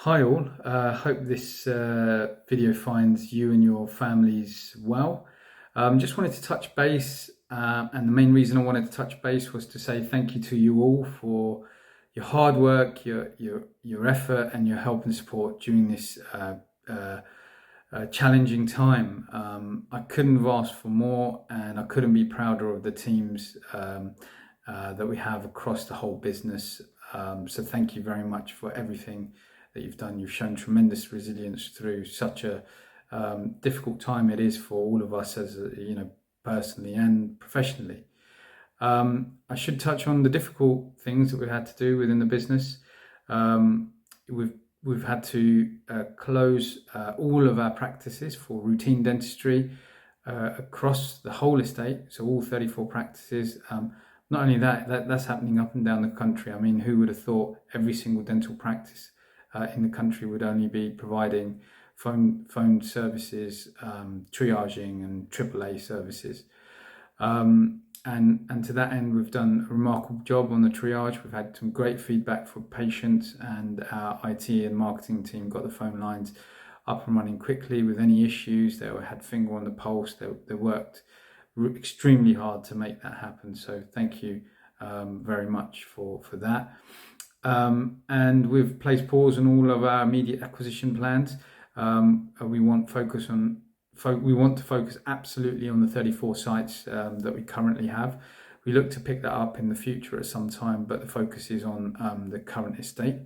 Hi all, hope this video finds you and your families well. Just wanted to touch base, and the main reason I wanted to touch base was to say thank you to you all for your hard work, your effort, and your help and support during this challenging time. I couldn't have asked for more, and I couldn't be prouder of the teams that we have across the whole business. So thank you very much for everything that you've done. You've shown tremendous resilience through such a difficult time it is for all of us, as personally and professionally. I should touch on the difficult things that we've had to do within the business. We've had to close all of our practices for routine dentistry across the whole estate, so all 34 practices. Not only that's happening up and down the country. I mean, who would have thought every single dental practice in the country would only be providing phone services, triaging and AAA services. And to that end, we've done a remarkable job on the triage. We've had some great feedback from patients, and our IT and marketing team got the phone lines up and running quickly with any issues. They had finger on the pulse. They worked extremely hard to make that happen. So thank you very much for that. And we've placed pause on all of our immediate acquisition plans. We want to focus absolutely on the 34 sites that we currently have. We look to pick that up in the future at some time, but the focus is on the current estate.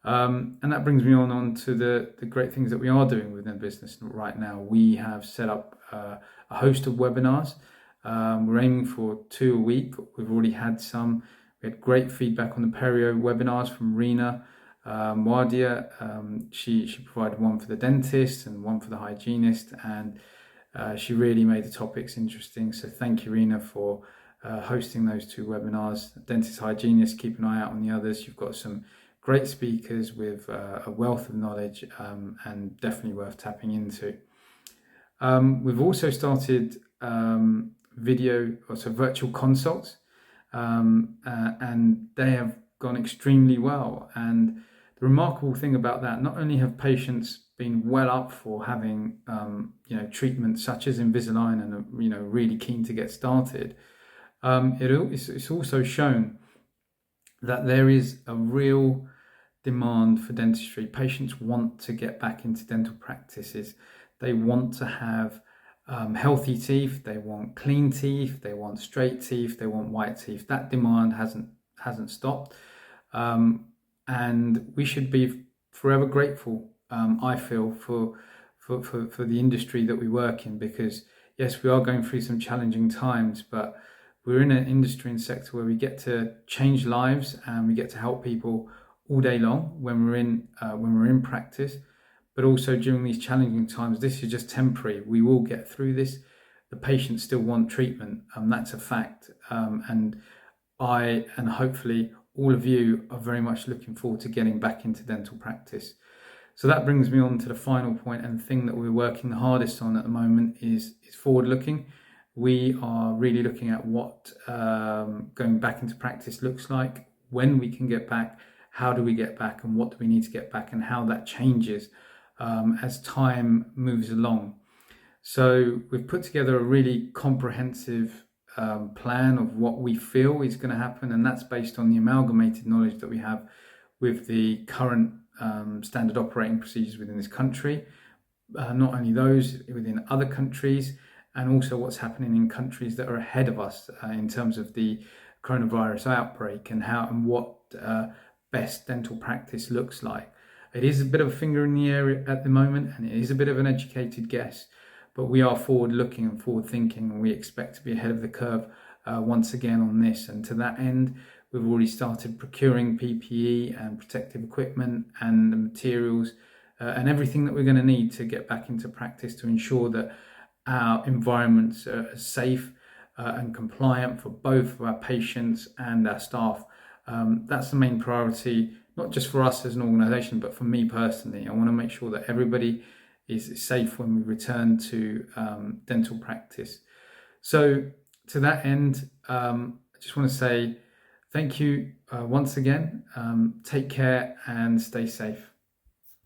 And that brings me on to the great things that we are doing within the business right now. We have set up a host of webinars. We're aiming for 2 a week. We've already had some. We had great feedback on the perio webinars from Rina Wadia. She provided one for the dentist and one for the hygienist, and she really made the topics interesting. So thank you, Rina, for hosting those 2 webinars. Dentist, hygienist, keep an eye out on the others. You've got some great speakers with a wealth of knowledge, and definitely worth tapping into. We've also started virtual consults, and they have gone extremely well. And the remarkable thing about that, not only have patients been well up for having treatment such as Invisalign and really keen to get started, it's also shown that there is a real demand for dentistry. Patients want to get back into dental practices. They want to have healthy teeth, they want clean teeth, they want straight teeth, they want white teeth. That demand hasn't stopped, and we should be forever grateful, I feel, for the industry that we work in, because yes, we are going through some challenging times, but we're in an industry and sector where we get to change lives and we get to help people all day long when we're in practice. But also during these challenging times, this is just temporary. We will get through this. The patients still want treatment, that's a fact. And I, and hopefully all of you, are very much looking forward to getting back into dental practice. So that brings me on to the final point, and the thing that we're working the hardest on at the moment is forward looking. We are really looking at what going back into practice looks like, when we can get back, how do we get back, and what do we need to get back, and how that changes as time moves along. So we've put together a really comprehensive plan of what we feel is going to happen, and that's based on the amalgamated knowledge that we have with the current standard operating procedures within this country, not only those within other countries, and also what's happening in countries that are ahead of us in terms of the coronavirus outbreak, and what best dental practice looks like. It is a bit of a finger in the air at the moment, and it is a bit of an educated guess, but we are forward looking and forward thinking, and we expect to be ahead of the curve once again on this. And to that end, we've already started procuring PPE and protective equipment and the materials and everything that we're going to need to get back into practice, to ensure that our environments are safe and compliant for both our patients and our staff. That's the main priority, not just for us as an organisation, but for me personally. I want to make sure that everybody is safe when we return to dental practice. So to that end, I just want to say thank you once again. Take care and stay safe.